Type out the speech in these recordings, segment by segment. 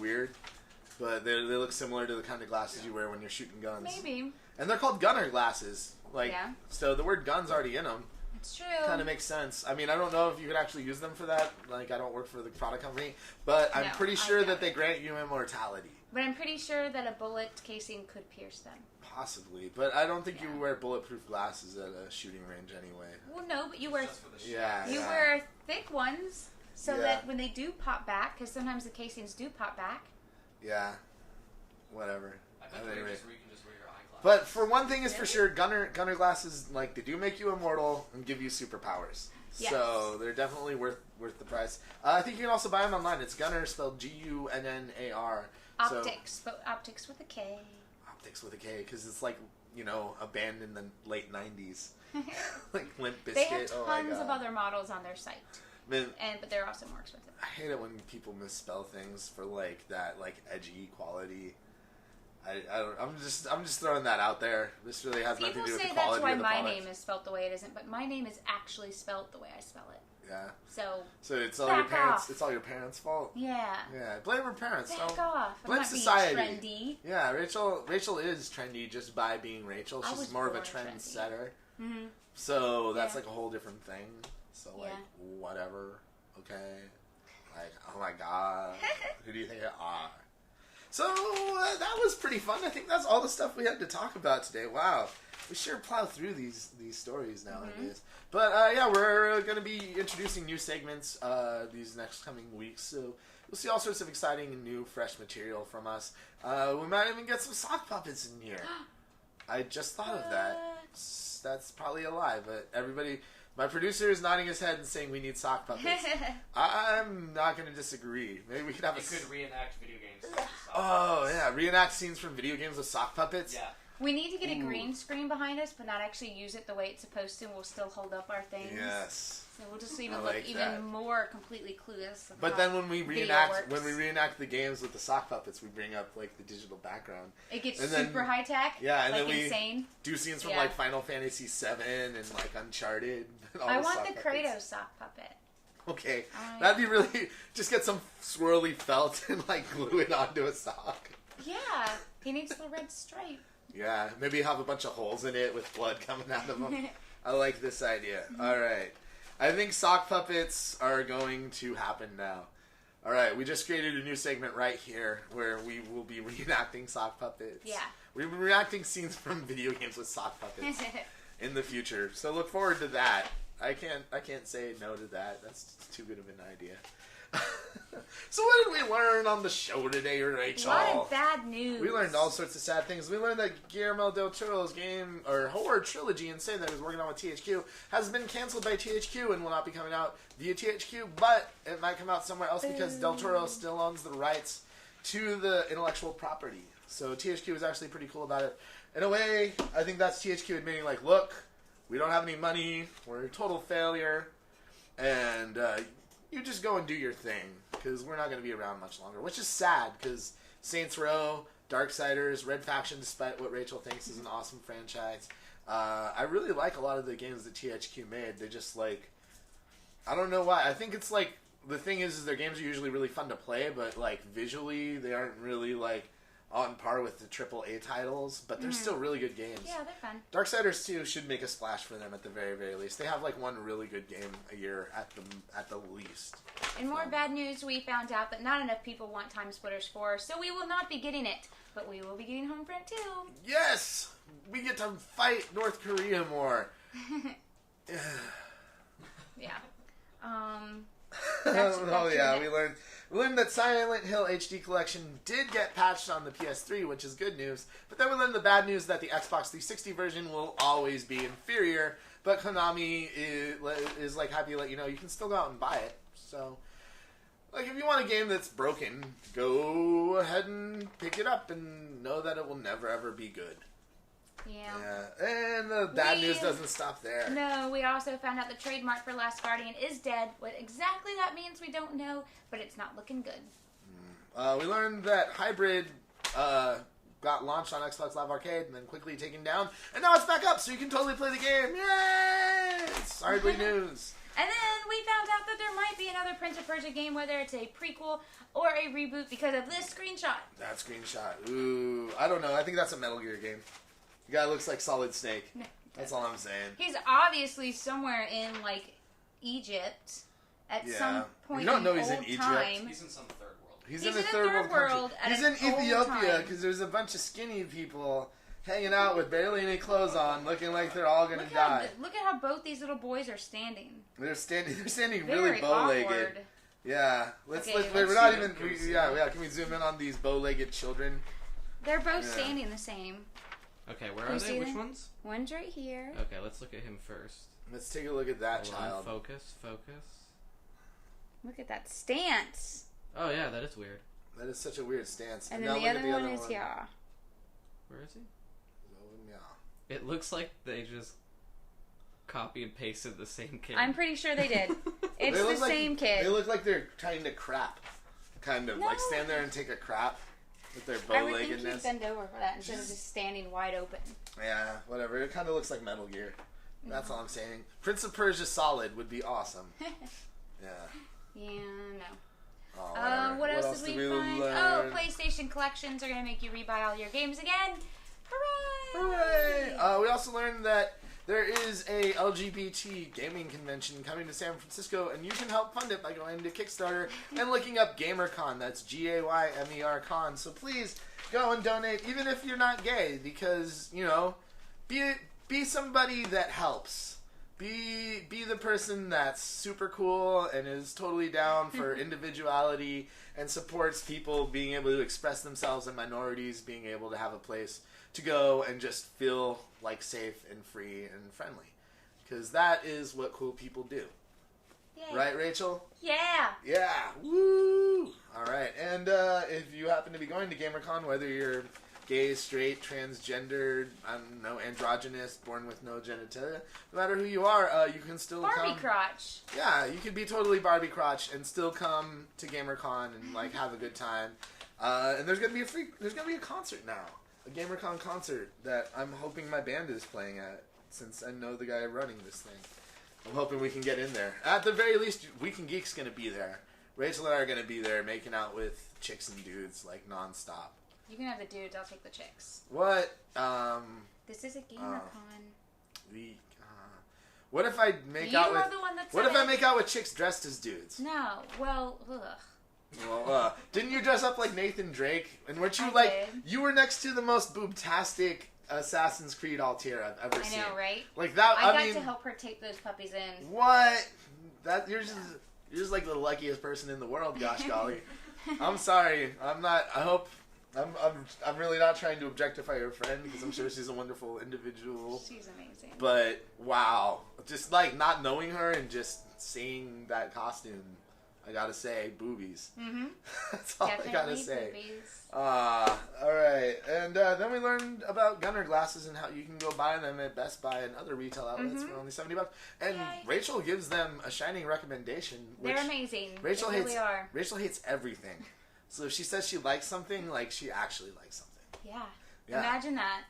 weird. But they look similar to the kind of glasses you wear when you're shooting guns. Maybe. And they're called gunner glasses. So the word gun's already in them. It's true. Kind of makes sense. I mean, I don't know if you could actually use them for that. Like, I don't work for the product company. But I'm pretty sure that they grant you immortality. But I'm pretty sure that a bullet casing could pierce them. Possibly. But I don't think you wear bulletproof glasses at a shooting range anyway. Well, no, but you wear... You wear thick ones so that when they do pop back, because sometimes the casings do pop back. Yeah. Whatever. I bet where you can just wear your eyeglasses. But for one thing is for sure, gunner glasses, like, they do make you immortal and give you superpowers. Yes. So they're definitely worth the price. I think you can also buy them online. It's Gunnar, spelled Gunnar. Optics, but Optics with a K. Optics with a K, because it's like, a band in the late 90s. Like Limp Bizkit. They have tons of other models on their site. But they're also more expensive. I hate it when people misspell things for like that, like edgy quality. I'm just throwing that out there. This really has nothing to do with the quality of the product. People say that's why my name is spelt the way it isn't, but my name is actually spelt the way I spell it. Yeah. So it's all your parents. Off. It's all your parents' fault. Yeah. Yeah. Blame her parents. Back off. Blame I'm not society. Being trendy. Yeah. Rachel is trendy just by being Rachel. She's more of a trendsetter. Mm-hmm. So that's like a whole different thing. So like whatever. Okay. Like, oh my god, who do you think you are? So that was pretty fun. I think that's all the stuff we had to talk about today. Wow, we sure plow through these stories nowadays. Mm-hmm. But we're going to be introducing new segments these next coming weeks. So you'll see all sorts of exciting and new, fresh material from us. We might even get some sock puppets in here. I just thought of that. That's probably a lie, but everybody... My producer is nodding his head and saying we need sock puppets. I'm not going to disagree. Maybe we could have could reenact video games. Reenact scenes from video games with sock puppets. Yeah. We need to get a green screen behind us, but not actually use it the way it's supposed to. We'll still hold up our things. Yes. So we'll just look even more completely clueless. But then when we reenact the games with the sock puppets, we bring up like the digital background. It gets super high tech. Yeah, and like then we insane. Do scenes from like Final Fantasy VII and like Uncharted. I want the Kratos sock puppet. Okay, that'd be really. Just get some swirly felt and like glue it onto a sock. Yeah, he needs the red stripe. Yeah, maybe have a bunch of holes in it with blood coming out of them. I like this idea. All right. I think sock puppets are going to happen now. All right, we just created a new segment right here where we will be reenacting sock puppets. Yeah. We'll be reenacting scenes from video games with sock puppets in the future. So look forward to that. I can't say no to that. That's too good of an idea. So what did we learn on the show today, Rachel? A lot of bad news. We learned all sorts of sad things. We learned that Guillermo del Toro's game, or horror trilogy, Insane, that he was working on with THQ, has been canceled by THQ and will not be coming out via THQ, but it might come out somewhere else because del Toro still owns the rights to the intellectual property. So THQ was actually pretty cool about it. In a way, I think that's THQ admitting, like, look, we don't have any money, we're a total failure, and you just go and do your thing, because we're not going to be around much longer, which is sad, because Saints Row, Darksiders, Red Faction, despite what Rachel thinks is an awesome franchise, I really like a lot of the games that THQ made. They just, like, I don't know why. I think it's, like, the thing is their games are usually really fun to play, but, like, visually, they aren't really, like, on par with the AAA titles, but they're still really good games. Yeah, they're fun. Darksiders 2 should make a splash for them at the very, very least. They have like one really good game a year at the least. In more bad news, we found out that not enough people want Time Splitters 4, so we will not be getting it. But we will be getting Homefront 2. Yes! We get to fight North Korea more. Yeah. We learned that Silent Hill HD Collection did get patched on the PS3, which is good news. But then we learned the bad news that the Xbox 360 version will always be inferior. But Konami is like happy to let you know you can still go out and buy it. So, like, if you want a game that's broken, go ahead and pick it up and know that it will never ever be good. Yeah. And the bad news doesn't stop there. No, we also found out the trademark for Last Guardian is dead. What exactly that means, we don't know, but it's not looking good. We learned that Hybrid got launched on Xbox Live Arcade and then quickly taken down, and now it's back up, so you can totally play the game. Yay! It's hardly news. And then we found out that there might be another Prince of Persia game, whether it's a prequel or a reboot, because of this screenshot. That screenshot. Ooh, I don't know. I think that's a Metal Gear game. The guy looks like Solid Snake. No, That's all I'm saying. he's obviously somewhere in, like, Egypt at some point You don't know in he's in old Egypt. time. He's in some third world. He's He's in a in a third third world world country. at He's in an old Ethiopia time. because there's a bunch of skinny people hanging out with barely any clothes on, looking like they're all gonna die. Look at how both these little boys are standing. They're standing Very really bow-legged. awkward. Yeah, Okay, we're let's not see even. them. Can we see Yeah, them? yeah. Can we zoom in on these bow-legged children? They're both Yeah. standing the same. Okay, where Can are you they? see Which them? ones? One's right here. Okay, let's look at him first. Let's take a look at that Hold on, child. Focus. Look at that stance. Oh yeah, that is weird. That is such a weird stance. And now then the look other at one is here. Where is he? Yeah. It looks like they just copy and pasted the same kid. I'm pretty sure they did. It's They the look like- same kid. They look like they're trying to crap. Kind of. Like No. stand there and take a crap with their I would think you'd bow-leggedness. bend over for that instead of just standing wide open. Yeah, whatever. It kind of looks like Metal Gear. That's all I'm saying. Prince of Persia Solid would be awesome. Yeah. Yeah, no. Oh, whatever. What else did we find? learn? Oh, PlayStation collections are going to make you rebuy all your games again. Hooray! Hooray! We also learned that there is a LGBT gaming convention coming to San Francisco, and you can help fund it by going to Kickstarter and looking up GamerCon. That's GAYMER Con. So please go and donate, even if you're not gay, because, you know, be somebody that helps. Be the person that's super cool and is totally down for individuality and supports people being able to express themselves and minorities being able to have a place to go and just feel like safe and free and friendly. Because that is what cool people do. Yay. Right, Rachel? Yeah. Yeah. Woo! Alright, and if you happen to be going to GamerCon, whether you're gay, straight, transgendered, I don't know, androgynous, born with no genitalia, no matter who you are, you can still Barbie come. crotch. Yeah, you could be totally Barbie crotch and still come to GamerCon and like have a good time. And there's gonna be a concert now, a GamerCon concert that I'm hoping my band is playing at, since I know the guy running this thing. I'm hoping we can get in there. At the very least, Weekend Geek's gonna be there. Rachel and I are gonna be there, making out with chicks and dudes like nonstop. You can have the dudes, I'll take the chicks. What? This is a GamerCon. What if I make You out are with? the one that What said if I it. make out with chicks dressed as dudes? No. Well, ugh. Well, didn't you dress up like Nathan Drake? And weren't you I did. you were next to the most boobtastic Assassin's Creed Altier I've ever I seen. know, right? Like that. I I got mean, to help her take those puppies in. what? That you're just like the luckiest person in the world. Gosh golly. I'm sorry. I'm not. I hope. I'm really not trying to objectify your friend because I'm sure she's a wonderful individual. She's amazing. But wow, just like not knowing her and just seeing that costume, I gotta say, boobies. Mm-hmm. That's all Definitely I gotta say. boobies. All right. And then we learned about gunner glasses and how you can go buy them at Best Buy and other retail outlets for only $70. And Yay. Rachel gives them a shining recommendation. Which They're amazing. Rachel they hates. really are. Rachel hates everything. So if she says she likes something, like she actually likes something. Yeah. Yeah. Imagine that.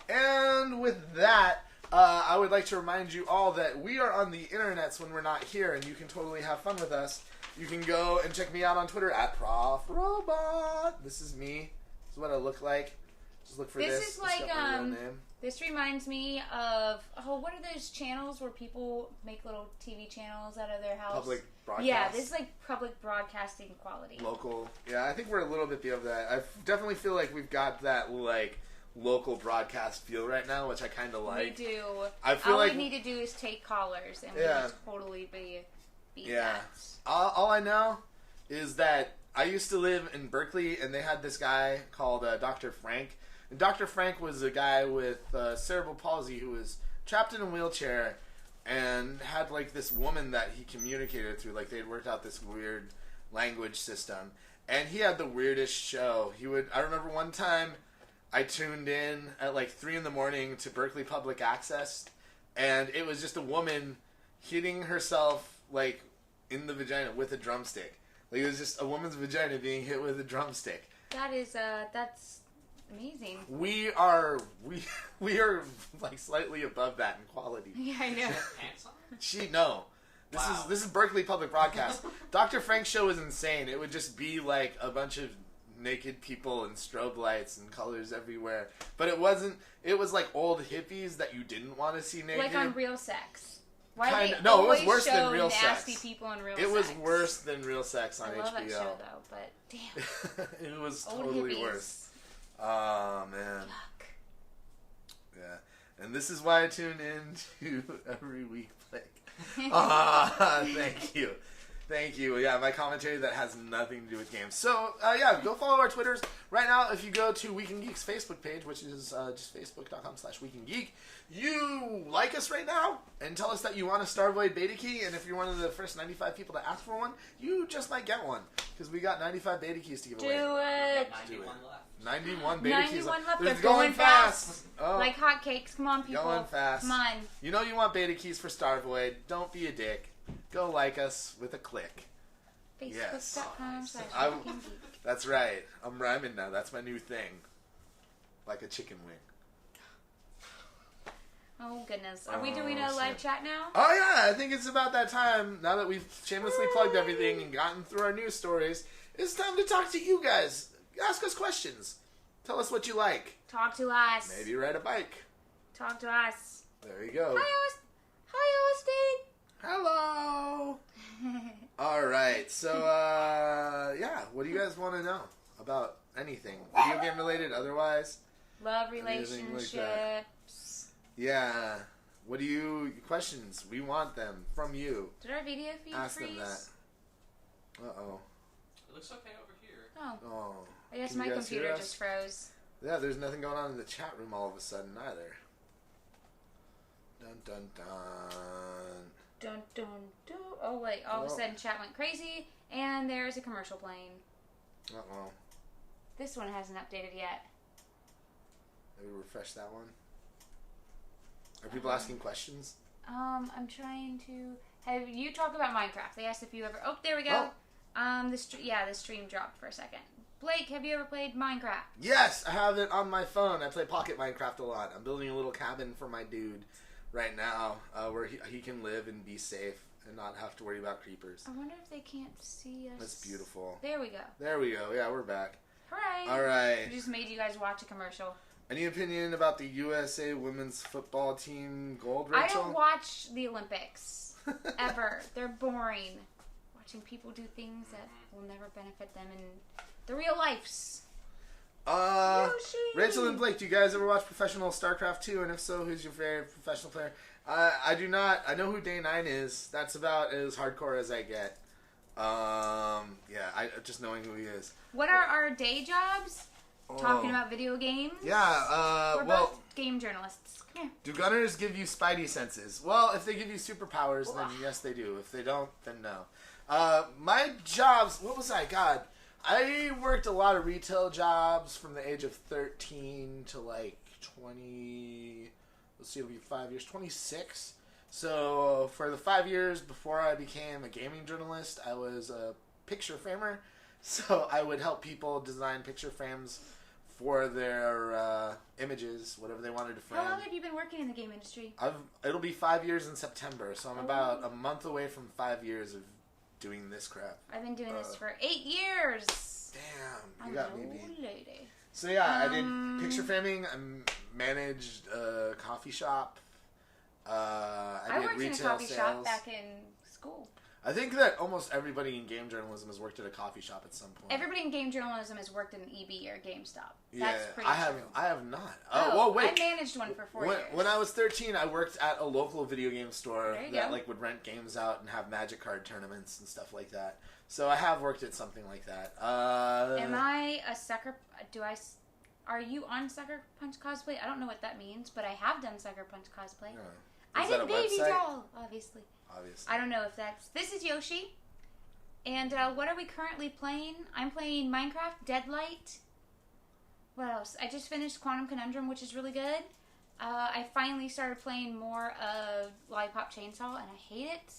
And with that, I would like to remind you all that we are on the internets when we're not here, and you can totally have fun with us. You can go and check me out on Twitter at ProfRobot. This is me. This is what I look like. Just look for this. This is It's like, got my real name. This reminds me of, what are those channels where people make little TV channels out of their house? Public broadcast. Yeah, this is like public broadcasting quality. Local. Yeah, I think we're a little bit of that. I definitely feel like we've got that, like, local broadcast feel right now, which I kind of like. We do. I feel all like we need to do is take callers, and Yeah. we would totally be Yeah. that. All I know is that I used to live in Berkeley, and they had this guy called Dr. Frank. And Dr. Frank was a guy with cerebral palsy who was trapped in a wheelchair and had, like, this woman that he communicated through. Like, they had worked out this weird language system. And he had the weirdest show. I remember one time I tuned in at, like, 3 in the morning to Berkeley Public Access, and it was just a woman hitting herself, like, in the vagina with a drumstick. Like, it was just a woman's vagina being hit with a drumstick. That is, that's amazing. We are like slightly above that in quality. Yeah, I know. Pants on? No. This is Berkeley Public Broadcast. Dr. Frank's show was insane. It would just be like a bunch of naked people and strobe lights and colors everywhere. But it wasn't. It was like old hippies that you didn't want to see naked. Like on Real Sex. Why Kinda, they no, it always was worse show than Real nasty Sex. people in Real It Sex? was worse than Real Sex on I HBO. love that show though, but damn. It was Old totally hippies. worse. Oh man. Yuck. Yeah. And this is why I tune in to every week, Blake. Thank you. Thank you. Yeah, my commentary that has nothing to do with games. So, yeah, go follow our Twitters. Right now, if you go to Week in Geek's Facebook page, which is just facebook.com/weekingeek, you like us right now and tell us that you want a Starvoid beta key. And if you're one of the first 95 people to ask for one, you just might get one. Because we got 95 beta keys to give away. Do it. 91 left. 91 beta keys 91 left. They're They're going fast. Oh. Like hotcakes. Come on, people. Going fast. Come on. You know you want beta keys for Starvoid. Don't be a dick. Go like us with a click. Yes. I- Facebook.com/weekingeek. That's right. I'm rhyming now. That's my new thing. Like a chicken wing. Oh, goodness. Are we doing a shit. live chat now? Oh, yeah. I think it's about that time. Now that we've shamelessly plugged everything and gotten through our news stories, it's time to talk to you guys. Ask us questions. Tell us what you like. Talk to us. Maybe ride a bike. Talk to us. There you go. Hi, Austin. Hello. All right. So, yeah. What do you guys want to know about anything? Video game related, otherwise? Love Anything like relationships. that. Yeah. What do you... Questions. We want them from you. Did our video feed Ask freeze? them that. Uh-oh. It looks okay over here. Oh, Oh. I guess Can my you guys hear computer us? just froze. Yeah, there's nothing going on in the chat room all of a sudden either. Dun dun dun. Dun, dun, dun. Oh, wait. All of a Oh. sudden, chat went crazy, and there's a commercial playing. Uh-oh. This one hasn't updated yet. Maybe refresh that one. Are people asking questions? I'm trying to... Have you talk about Minecraft? They asked if you ever... Oh, there we go. The stream dropped for a second. Blake, have you ever played Minecraft? Yes, I have it on my phone. I play Pocket Minecraft a lot. I'm building a little cabin for my dude right now where he can live and be safe and not have to worry about creepers. I wonder if they can't see us. That's beautiful. There we go. There we go. Yeah, we're back. Hooray! All right. We just made you guys watch a commercial. Any opinion about the USA women's football team gold, Rachel? I don't watch the Olympics. Ever. They're boring. Watching people do things that will never benefit them in the real lives. Yoshi! Rachel and Blake, do you guys ever watch professional StarCraft 2? And if so, who's your favorite professional player? I do not. I know who Day 9 is. That's about as hardcore as I get. Yeah, just knowing who he is. What are our day jobs? Talking about video games? Yeah, We're well, both game journalists. Come here. do gunners give you spidey senses? Well, if they give you superpowers, then yes, they do. If they don't, then no. My jobs, what was I? God, I worked a lot of retail jobs from the age of 13 to like 20, let's see, it'll be 5 years, 26. So for the 5 years before I became a gaming journalist, I was a picture framer. So I would help people design picture frames for their images, whatever they wanted to frame. How long have you been working in the game industry? It'll be 5 years in September, so I'm about a month away from 5 years of doing this crap. I've been doing this for 8 years. Damn, you got me beat. Lady. So yeah, I did picture framing. I managed a coffee shop. I did worked in a retail coffee sales. shop back in school. I think that almost everybody in game journalism has worked at a coffee shop at some point. Everybody in game journalism has worked in an EB or GameStop. Yeah, That's pretty I have. true. I have not. Oh, whoa, wait. I managed one for 4 years. When I was 13, I worked at a local video game store There you that go. like would rent games out and have magic card tournaments and stuff like that. So I have worked at something like that. Am I a sucker? Are you on Sucker Punch cosplay? I don't know what that means, but I have done Sucker Punch cosplay. Yeah. I Is that did a Baby website? Doll, obviously. Obviously. I don't know if that's... This is Yoshi. And what are we currently playing? I'm playing Minecraft, Deadlight. What else? I just finished Quantum Conundrum, which is really good. I finally started playing more of Lollipop Chainsaw, and I hate it.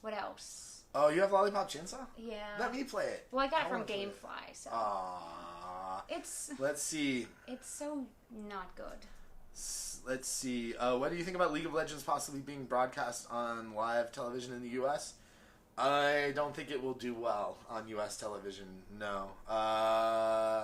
What else? Oh, you have Lollipop Chainsaw? Yeah. Let me play it. Well, I got it from wanna play it. GameFly, so... Aww. It's Let's see. so not good. Let's see. What do you think about League of Legends possibly being broadcast on live television in the U.S.? I don't think it will do well on U.S. television. No.